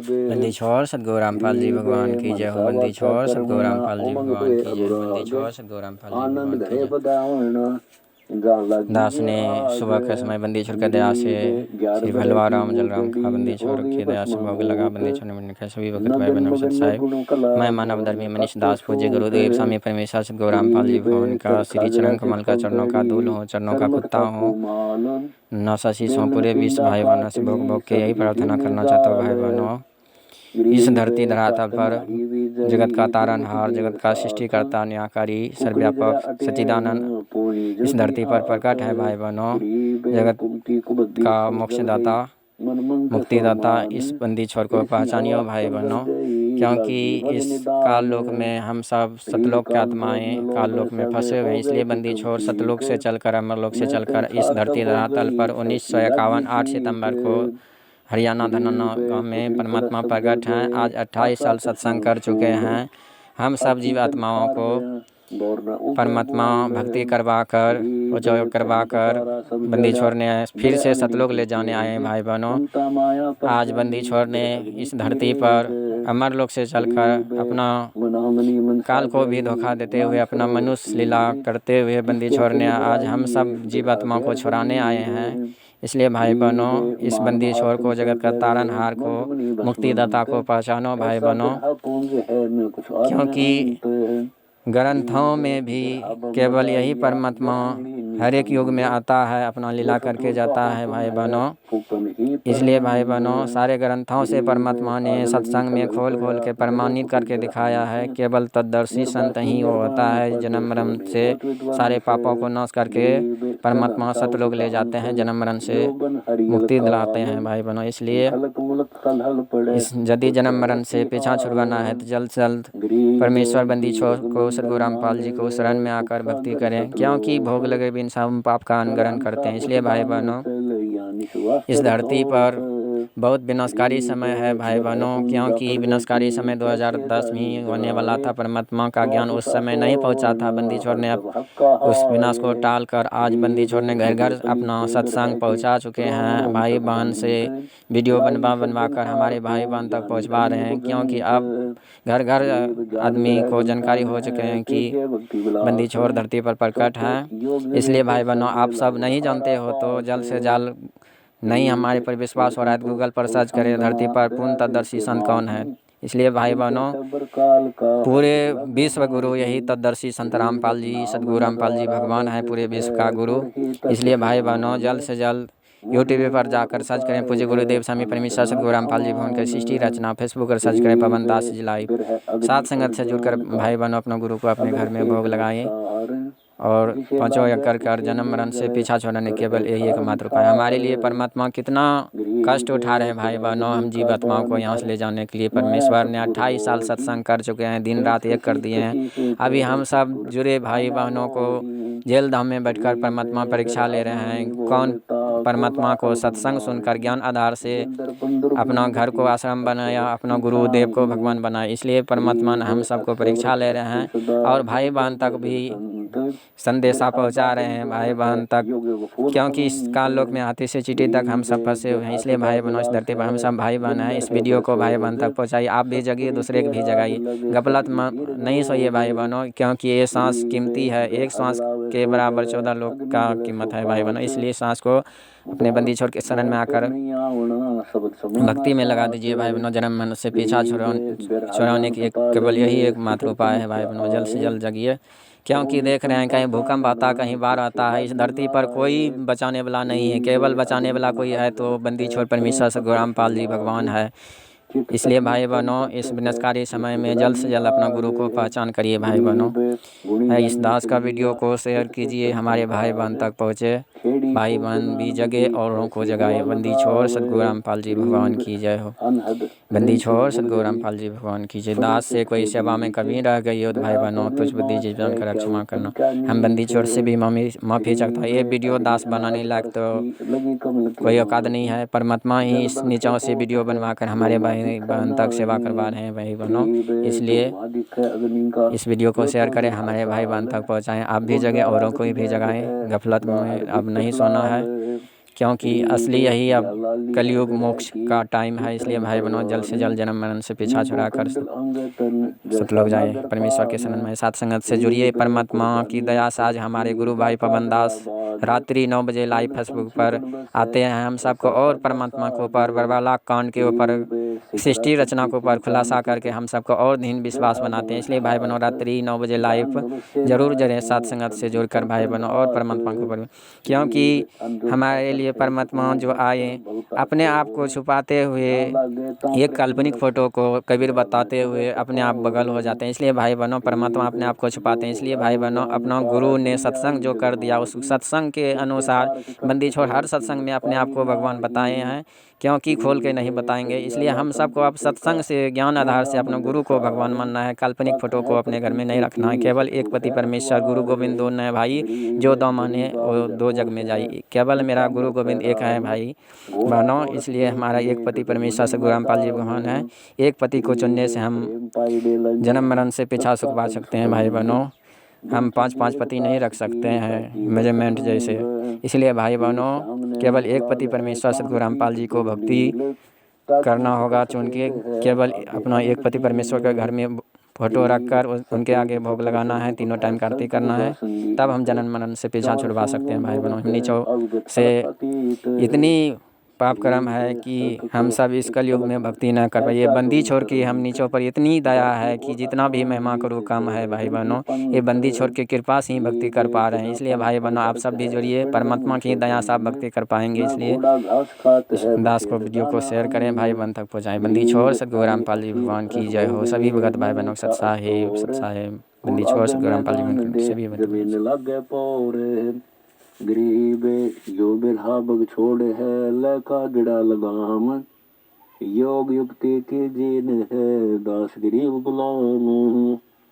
बंदी छोड़ सतगुरु रामपाल जी भगवान की जय हो। बंदी छोड़ सतगुरु रामपाल जी भगवान की जय। बंदी छोड़ सतगुरु रामपाल जी भगवान की जय। दास ने सुबह के समय बंदी छोड़ के दया से श्री भलवा राम जलराम का बंदी छोड़ की दया से भोग लगा। बंदी छोड़ ने के सभी भगत भाई बहनों सत साहिब मैं मानव धर्मी मनीष दास पूज्य गुरुदेव स्वामी परमेश्वर सतगुरु रामपाल जी भगवान का श्री चरण कमल का चरणों का धूल हो, चरणों का कुत्ता हो, नौशीष हो। पूरे विश्व भाई बहनों से भोग भोग के यही प्रार्थना करना चाहता हूँ भाई बहनों। इस धरती धरातल पर जगत का तारनहार, जगत का सृष्टिकर्ता, न्यायकारी, सर्वव्यापक सच्चिदानंद इस धरती पर प्रकट है भाई बहनों। जगत का मोक्षदाता, मुक्तिदाता इस बंदी छोर को पहचानियो भाई बहनों, क्योंकि इस काल लोक में हम सब सतलोक की आत्माएं काल लोक में फंसे हुए हैं। इसलिए बंदी छोर सतलोक से चलकर अमरलोक से चलकर इस धरती धरातल पर 1951 8 सितंबर को हरियाणा धनाना गाँव में परमात्मा प्रकट हैं। आज 28 साल सत्संग कर चुके हैं। हम सब जीव आत्माओं को परमात्मा भक्ति करवा कर उपयोग करवा कर बंदी छोर ने फिर से सतलोक ले जाने आए हैं भाई बहनों। आज बंदी छोर ने इस धरती पर अमरलोक से चलकर अपना काल को भी धोखा देते हुए अपना मनुष्य लीला करते हुए बंदी छोर ने आज हम सब जीव आत्माओं को छुड़ाने आए हैं। इसलिए भाई बहनों, इस बंदी छोर को, जगत का तारनहार को, मुक्तिदाता को पहचानो भाई बहनों, क्योंकि ग्रंथों में भी केवल यही परमात्मा हर एक युग में आता है, अपना लीला करके जाता है भाई बहनों। इसलिए भाई बहनों, सारे ग्रंथों से परमात्मा ने सत्संग में खोल खोल के प्रमाणित करके दिखाया है। केवल तद्दर्शी संत ही वो होता है जन्म मरण से सारे पापों को नाश करके परमात्मा सतलोक ले जाते हैं, जन्म मरण से मुक्ति दिलाते हैं भाई बहनों। इसलिए यदि जन्म मरण से पीछा छुड़वाना है तो जल्द से जल्द परमेश्वर बंदी छोर को सतगुरु रामपाल जी को शरण में आकर भक्ति करें, क्योंकि भोग लगे बिन सब पाप का अनुग्रहण करते हैं। इसलिए भाई बहनों, इस धरती पर बहुत विनाशकारी समय है भाई बहनों, क्योंकि विनाशकारी समय 2010 में होने वाला था। परमात्मा का ज्ञान उस समय नहीं पहुंचा था। बंदी छोर ने उस विनाश को टाल कर आज बंदी छोर ने घर घर अपना सत्संग पहुंचा चुके हैं। भाई बहन से वीडियो बनवा कर हमारे भाई बहन तक पहुंचवा रहे हैं, क्योंकि अब घर घर आदमी को जानकारी हो चुके हैं कि बंदी छोर धरती पर प्रकट है। इसलिए भाई बहनों, आप सब नहीं जानते हो तो जल्द से जल्द नहीं हमारे पर विश्वास हो रहा है तो गूगल पर सर्च करें धरती पर पूर्ण तद्दर्शी संत कौन है। इसलिए भाई बहनों, पूरे विश्व गुरु यही तद्दर्शी संत रामपाल जी, सतगुरु रामपाल जी भगवान है, पूरे विश्व का गुरु। इसलिए भाई बहनों, जल्द से जल्द यूट्यूब पर जाकर सर्च करें पूज्य गुरुदेव स्वामी परमेश्वर सतगुरु रामपाल जी भगवान की सृष्टि रचना। फेसबुक पर सर्च करें पवन दास जी लाइव। साथ संगत से जुड़कर भाई बहनों अपना गुरु को अपने घर में भोग लगाएं और पांचों यज्ञ कर जन्म मरण से पीछा छोड़ने केवल यही एकमात्र उपाय। हमारे लिए परमात्मा कितना कष्ट उठा रहे हैं भाई बहनों, हम जीव आत्माओं को यहाँ से ले जाने के लिए। परमेश्वर ने 28 साल सत्संग कर चुके हैं, दिन रात एक कर दिए हैं। अभी हम सब जुड़े भाई बहनों को जेल धाम में बैठकर परमात्मा परीक्षा ले रहे हैं। कौन परमात्मा को सत्संग सुनकर ज्ञान आधार से अपना घर को आश्रम बनाया, अपना गुरुदेव को भगवान बनाया। इसलिए परमात्मा ने हम सबको परीक्षा ले रहे हैं और भाई बहन तक भी संदेशा पहुंचा रहे हैं भाई बहन तक, क्योंकि इस काल लोक में हाथी से चींटी तक हम सब फंसे हुए हैं। इसलिए भाई बहनों, इस धरती पर हम सब भाई बहन हैं। इस वीडियो को भाई बहन तक पहुंचाइए, आप भी जगिए, दूसरे को भी जगाइए। गफलत नहीं सोइए भाई बहनों, क्योंकि ये सांस कीमती है। एक सांस के बराबर 14 लोग का कीमत है भाई बहनों। इसलिए सांस को अपने बंदी छोर के शरण में आकर भक्ति में लगा दीजिए भाई बहनों। जन्म मरण से पीछा छुड़ाने की केवल यही एक मात्र उपाय है भाई बहनों। जल्द से जल्द जगिए, क्योंकि देख रहे हैं कहीं भूकंप आता, कहीं बाढ़ आता है। इस धरती पर कोई बचाने वाला नहीं है, केवल बचाने वाला कोई है तो बंदी छोर परमेश्वर सतगुरु रामपाल जी भगवान है। इसलिए भाई बहनों, इस विनाशकारी समय में जल्द से जल्द अपना गुरु को पहचान करिए भाई बहनों। इस दास का वीडियो को शेयर कीजिए, हमारे भाई बहन तक पहुँचे। भाई बहन भी जगे औरों को जगाए। बंदी छोर सतगुरु रामपाल जी भगवान की जय हो। बंदी छोर सतगुरु रामपाल जी भगवान की जय। दास से कोई सेवा में कभी रह गई हो तो भाई बहनों तुझ बुद्धि जी जान कर क्षमा करना। हम बंदी छोर से भी माफ़ी चाहता है। ये वीडियो दास बनाने लायक तो कोई औकात नहीं है। परमात्मा ही इस नीचों से वीडियो बनवा कर हमारे भाई बहन तक सेवा करवा रहे हैं भाई बहनों। इसलिए इस वीडियो को शेयर करें, हमारे भाई बहन तक पहुँचाएँ। आप भी जगें, औरों को भी जगाएँ। गफलत में अब नहीं सोना है, क्योंकि असली यही अब कलयुग मोक्ष का टाइम है। इसलिए भाई बहनों जल्द से जल्द जन्म मरण से पीछा छुड़ाकर सतलोक जाए, परमेश्वर के शरण में साथ संगत से जुड़िए। परमात्मा की दया से आज हमारे गुरु भाई पवन दास रात्रि 9 बजे लाइव फेसबुक पर आते हैं। हम सबको और परमात्मा के ऊपर बरबाला कांड के ऊपर सृष्टि रचना के ऊपर खुलासा करके हम सबको और दृढ़ विश्वास बनाते हैं। इसलिए भाई बहनों रात्रि 9 बजे लाइव जरूर जुड़े साथ संगत से जुड़कर भाई बहनों और परमात्मा के ऊपर, क्योंकि हमारे लिए परमात्मा जो आए अपने आप को छुपाते हुए एक काल्पनिक फोटो को कबीर बताते हुए अपने आप बगल हो जाते हैं। इसलिए भाई बहनों परमात्मा अपने आप को छुपाते हैं। इसलिए भाई बहनों अपना गुरु ने सत्संग जो कर दिया उस सत्संग के अनुसार बंदी छोड़ हर सत्संग में अपने आप को भगवान बताए हैं, क्योंकि खोल के नहीं बताएंगे। इसलिए हम सबको अब सत्संग से ज्ञान आधार से अपने गुरु को भगवान मानना है। काल्पनिक फोटो को अपने घर में नहीं रखना है। केवल एक पति परमेश्वर गुरु गोविंद दो नए भाई, जो दो माने वो दो जग में जाई। केवल मेरा गुरु गोविंद एक है भाई बहनों। इसलिए हमारा एक पति परमेश्वर से गुरु रामपाल जी भगवान है। एक पति को चुनने से हम जन्म मरण से पीछा छुड़वा सकते हैं भाई बहनों। हम 5-5 पति नहीं रख सकते हैं मेजरमेंट जैसे। इसलिए भाई बहनों केवल एक पति परमेश्वर सतगुरु रामपाल जी को भक्ति करना होगा चुन के। केवल अपना एक पति परमेश्वर के घर में फोटो रखकर उनके आगे भोग लगाना है, 3 टाइम आरती करना है, तब हम जन्म मरण से पीछा छुड़वा सकते हैं भाई बहनों। नीचों से इतनी पाप कर्म है कि हम सब इस कलयुग में भक्ति न कर पाए। ये बंदी छोड़ के हम नीचों पर इतनी दया है कि जितना भी महिमा करूँ कम है भाई बहनों। ये बंदी छोड़ के कृपा से ही भक्ति कर पा रहे हैं। इसलिए भाई बहनों आप सब भी जुड़िए, परमात्मा की दया से आप भक्ति कर पाएंगे। इसलिए इस दास को वीडियो को शेयर करें, भाई बहन तक पहुँचाएं। बंदी छोड़ सतगुरु रामपाल जी भगवान की जय हो। सभी भगत भाई बहनों सत साहेब बंदी छोड़ सतगुरु रामपाल जी भगवान की सभी भगत। गरीब जो बिरहा बग छोड़ है लका जड़ा लगाम, योग युक्ति के जीन है दास गरीब गुलाम।